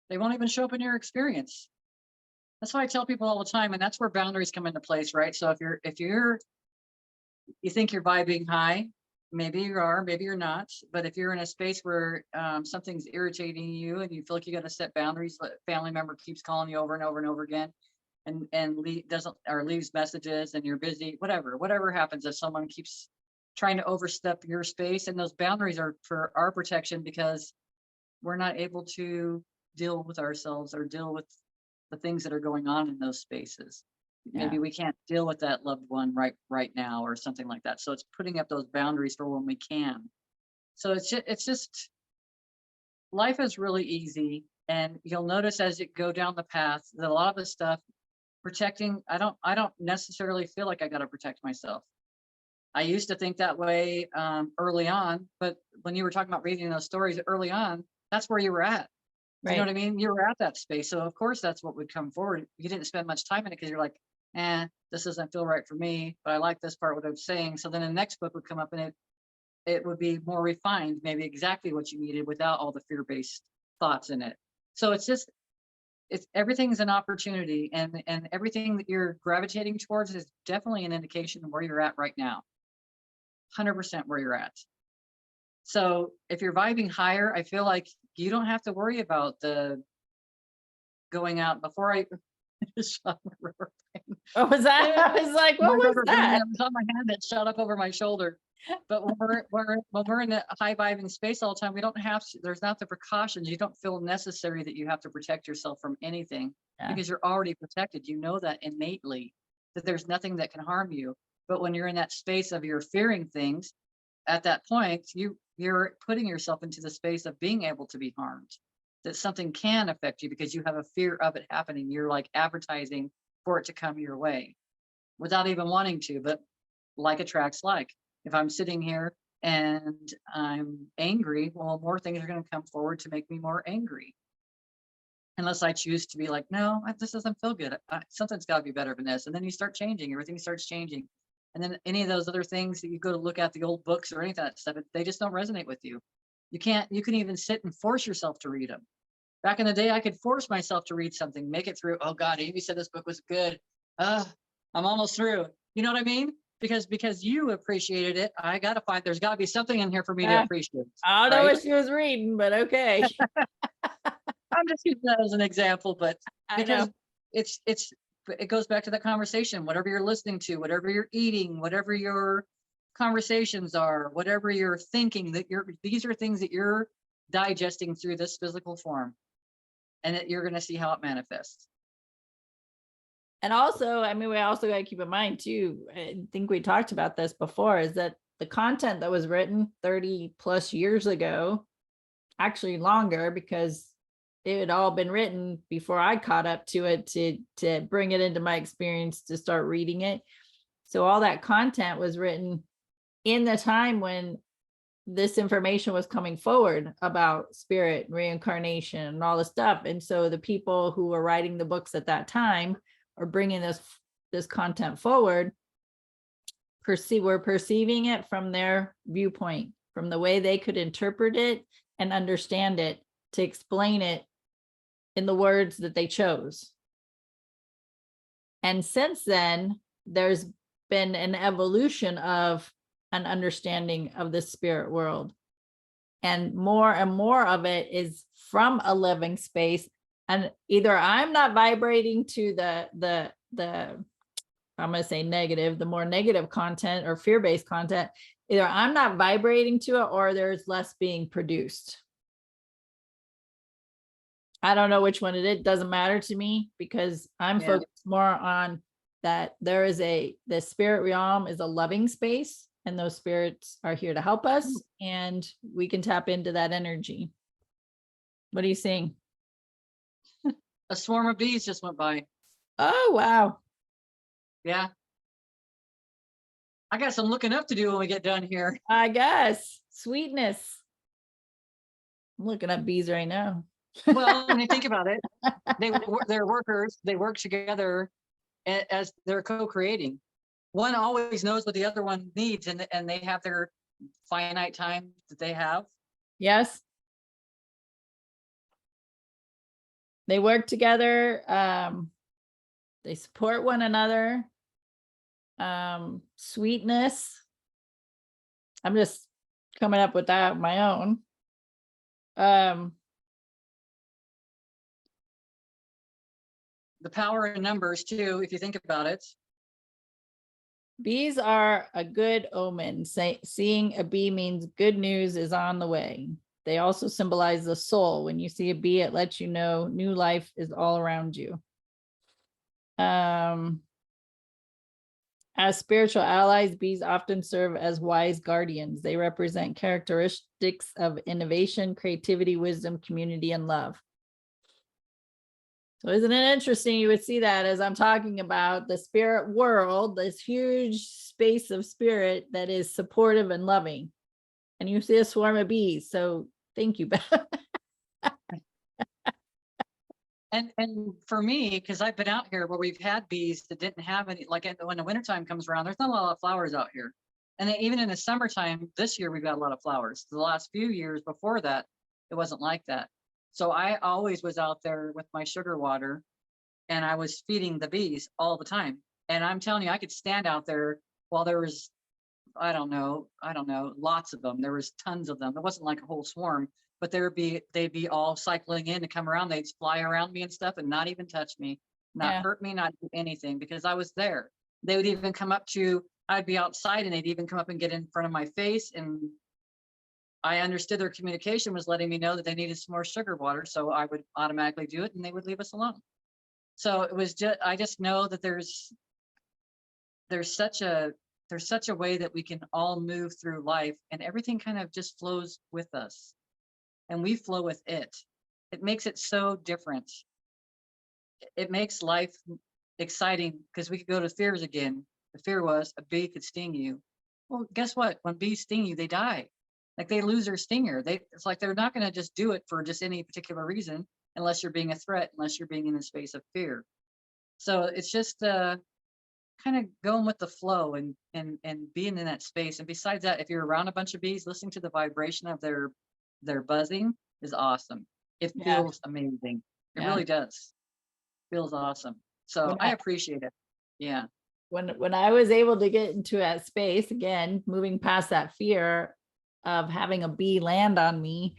They won't even show up in your experience. That's why I tell people all the time, and that's where boundaries come into place, right? So if you think you're vibing high, maybe you are, maybe you're not. But if you're in a space where something's irritating you and you feel like you got to set boundaries, but a family member keeps calling you over and over and over again, and leaves messages, and you're busy, whatever happens, if someone keeps trying to overstep your space, and those boundaries are for our protection, because we're not able to deal with ourselves or deal with the things that are going on in those spaces. Maybe we can't deal with that loved one right now or something like that. So it's putting up those boundaries for when we can. So it's just life is really easy, and you'll notice as you go down the path that a lot of the stuff protecting, I don't necessarily feel like I got to protect myself. I used to think that way early on, but when you were talking about reading those stories early on, that's where you were at. You know what I mean? You were at that space. So of course that's what would come forward. You didn't spend much time in it because you're like, this doesn't feel right for me, but I like this part, what I'm saying. So then the next book would come up, and it would be more refined, maybe exactly what you needed without all the fear-based thoughts in it. So it's everything's an opportunity, and everything that you're gravitating towards is definitely an indication of where you're at right now. 100% where you're at. So if you're vibing higher, I feel like you don't have to worry about the going out. Before I shot my rubber band. What was that? I was like, what My was rubber band that? that was on my hand that shot up over my shoulder. But when we're in a high vibing space all the time, we don't have to, there's not the precautions. You don't feel necessary that you have to protect yourself from anything because you're already protected. You know that innately, that there's nothing that can harm you. But when you're in that space of you're fearing things, at that point, you're putting yourself into the space of being able to be harmed, that something can affect you because you have a fear of it happening. You're like advertising for it to come your way without even wanting to, but like attracts like. If I'm sitting here and I'm angry, well, more things are going to come forward to make me more angry. Unless I choose to be like, no, this doesn't feel good. Something's got to be better than this. And then you start changing, everything starts changing. And then any of those other things that you go to look at, the old books or any of that stuff, they just don't resonate with you. You can even sit and force yourself to read them. Back in the day, I could force myself to read something, make it through. Oh God, Amy said this book was good. I'm almost through. You know what I mean? Because you appreciated it. I got to find, there's got to be something in here for me to appreciate. I don't know what she was reading, but okay. I'm just using that as an example, but because it goes back to that conversation. Whatever you're listening to, whatever you're eating, whatever your conversations are, whatever you're thinking, these are things that you're digesting through this physical form, and that you're going to see how it manifests. And also, I mean, we also got to keep in mind too, I think we talked about this before, is that the content that was written 30 plus years ago, actually longer, because it had all been written before I caught up to it to bring it into my experience to start reading it. So all that content was written in the time when this information was coming forward about spirit, reincarnation, and all this stuff. And so the people who were writing the books at that time are bringing this content forward, we're perceiving it from their viewpoint, from the way they could interpret it and understand it, to explain it in the words that they chose. And since then, there's been an evolution of an understanding of the spirit world. And more of it is from a living space. And either I'm not vibrating to the I'm going to say negative, the more negative content or fear-based content, either I'm not vibrating to it or there's less being produced. I don't know which one it is. It doesn't matter to me, because I'm focused more on that there is the spirit realm is a loving space, and those spirits are here to help us, and we can tap into that energy. What are you seeing? A swarm of bees just went by. Oh, wow. Yeah. I got some looking up to do when we get done here. I guess. Sweetness. I'm looking up bees right now. Well, when you think about it, they're workers. They work together as they're co-creating. One always knows what the other one needs, and they have their finite time that they have. Yes. They work together. They support one another. Sweetness. I'm just coming up with that on my own. The power in numbers too, if you think about it. Bees are a good omen. Seeing a bee means good news is on the way. They also symbolize the soul. When you see a bee, it lets you know new life is all around you. As spiritual allies, bees often serve as wise guardians. They represent characteristics of innovation, creativity, wisdom, community, and love. So isn't it interesting? You would see that as I'm talking about the spirit world, this huge space of spirit that is supportive and loving. And you see a swarm of bees. So thank you, Beth. And for me, because I've been out here where we've had bees that didn't have any, like when the wintertime comes around, there's not a lot of flowers out here. And then even in the summertime, this year we've got a lot of flowers. The last few years before that, it wasn't like that. So I always was out there with my sugar water, and I was feeding the bees all the time. And I'm telling you, I could stand out there while there was, I don't know, lots of them. There was tons of them. It wasn't like a whole swarm, but they'd be all cycling in to come around. They'd fly around me and stuff and not even touch me, not hurt me, not do anything, because I was there. They would even come up to, I'd be outside and they'd even come up and get in front of my face, and I understood their communication was letting me know that they needed some more sugar water. So I would automatically do it and they would leave us alone. So it was just, I just know that there's such a way that we can all move through life, and everything kind of just flows with us and we flow with it. It makes it so different. It makes life exciting, because we could go to fears again. The fear was a bee could sting you. Well, guess what? When bees sting you, they die. Like, they lose their stinger. It's like they're not going to just do it for just any particular reason, unless you're being a threat, unless you're being in a space of fear. So it's just kind of going with the flow and being in that space. And besides that, if you're around a bunch of bees, listening to the vibration of their buzzing is awesome. It feels amazing. It really does. Feels awesome. So I appreciate it. Yeah. When I was able to get into that space, again, moving past that fear of having a bee land on me,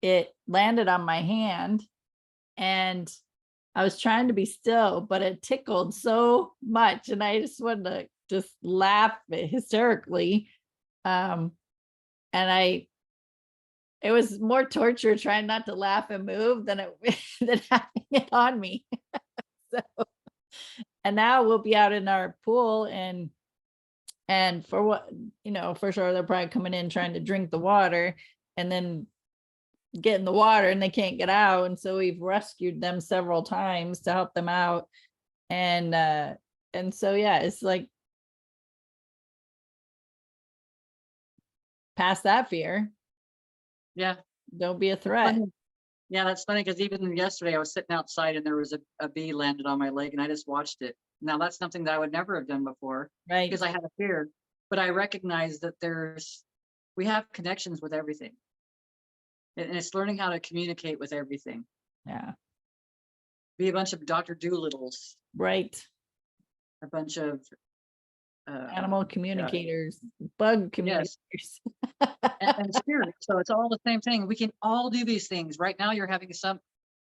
it landed on my hand, and I was trying to be still, but it tickled so much, and I just wanted to just laugh hysterically. And it was more torture trying not to laugh and move than than having it on me. So, And now we'll be out in our pool and for what, for sure, they're probably coming in trying to drink the water and then get in the water and they can't get out. And so we've rescued them several times to help them out. And so, yeah, it's like past that fear. Yeah. Don't be a threat. Funny. Yeah, that's funny because even yesterday I was sitting outside and there was a bee landed on my leg and I just watched it. Now that's something that I would never have done before Right. because I had a fear, but I recognize that we have connections with everything. And it's learning how to communicate with everything. Yeah. Be a bunch of Dr. Doolittles, Right. a bunch of Animal communicators, bug communicators. Yes. and spirit. So it's all the same thing. We can all do these things. Right now you're having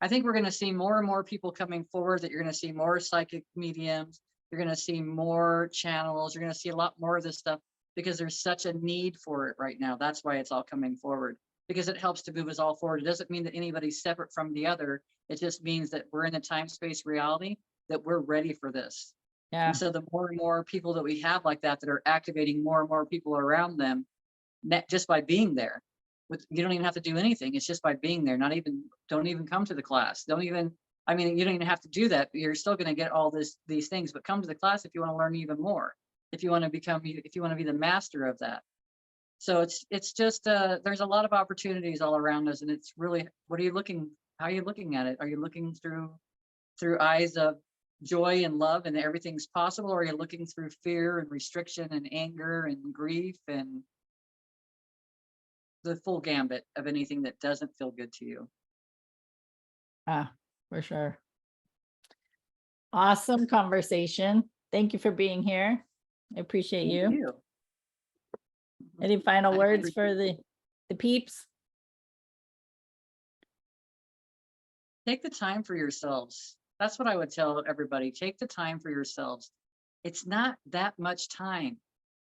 I think we're going to see more and more people coming forward, that you're going to see more psychic mediums. You're going to see more channels. You're going to see a lot more of this stuff because there's such a need for it right now. That's why it's all coming forward, because it helps to move us all forward. It doesn't mean that anybody's separate from the other. It just means that we're in a time-space reality that we're ready for this. Yeah. And so the more and more people that we have like that are activating more and more people around them, just by being there. You don't even have to do anything. It's just by being there. Don't even come to the class. You don't even have to do that. But you're still going to get all these things. But come to the class if you want to learn even more. If you want to be the master of that. So it's just there's a lot of opportunities all around us, and it's really, how are you looking at it? Are you looking through eyes of joy and love and everything's possible, or are you looking through fear and restriction and anger and grief and the full gambit of anything that doesn't feel good to you? For sure. Awesome conversation. Thank you for being here. I appreciate Thank you. Any final I words for appreciate the peeps? Take the time for yourselves. That's what I would tell everybody. Take the time for yourselves. It's not that much time.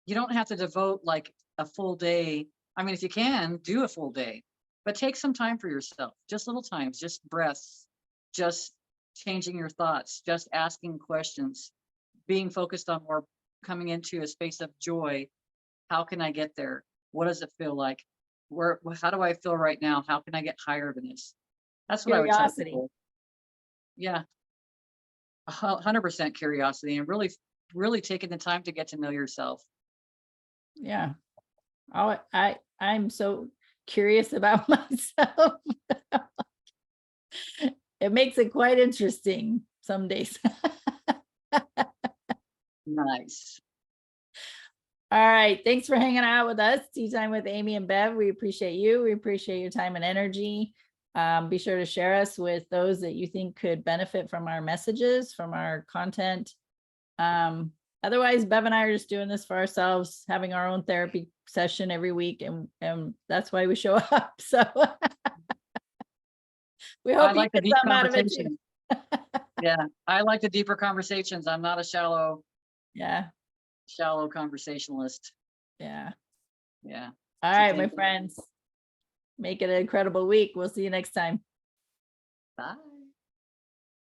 You don't have to devote like a full day. I mean, if you can, do a full day, but take some time for yourself. Just little times, just breaths, just changing your thoughts, just asking questions, being focused on more, coming into a space of joy. How can I get there? What does it feel like? How do I feel right now? How can I get higher than this? That's what I would tell Curiosity. people. Yeah, 100% curiosity, and really, really taking the time to get to know yourself. Yeah. I'm so curious about myself. It makes it quite interesting some days. Nice. All right. Thanks for hanging out with us. Tea Time with Amy and Bev. We appreciate you. We appreciate your time and energy. Be sure to share us with those that you think could benefit from our messages, from our content. Otherwise, Bev and I are just doing this for ourselves, having our own therapy session every week, and that's why we show up. So we hope I like the you deep get some out of it too. conversation. Yeah, I like the deeper conversations. I'm not a shallow conversationalist. Yeah. Yeah. All So right, my thank you. friends. Make it an incredible week. We'll see you next time. Bye.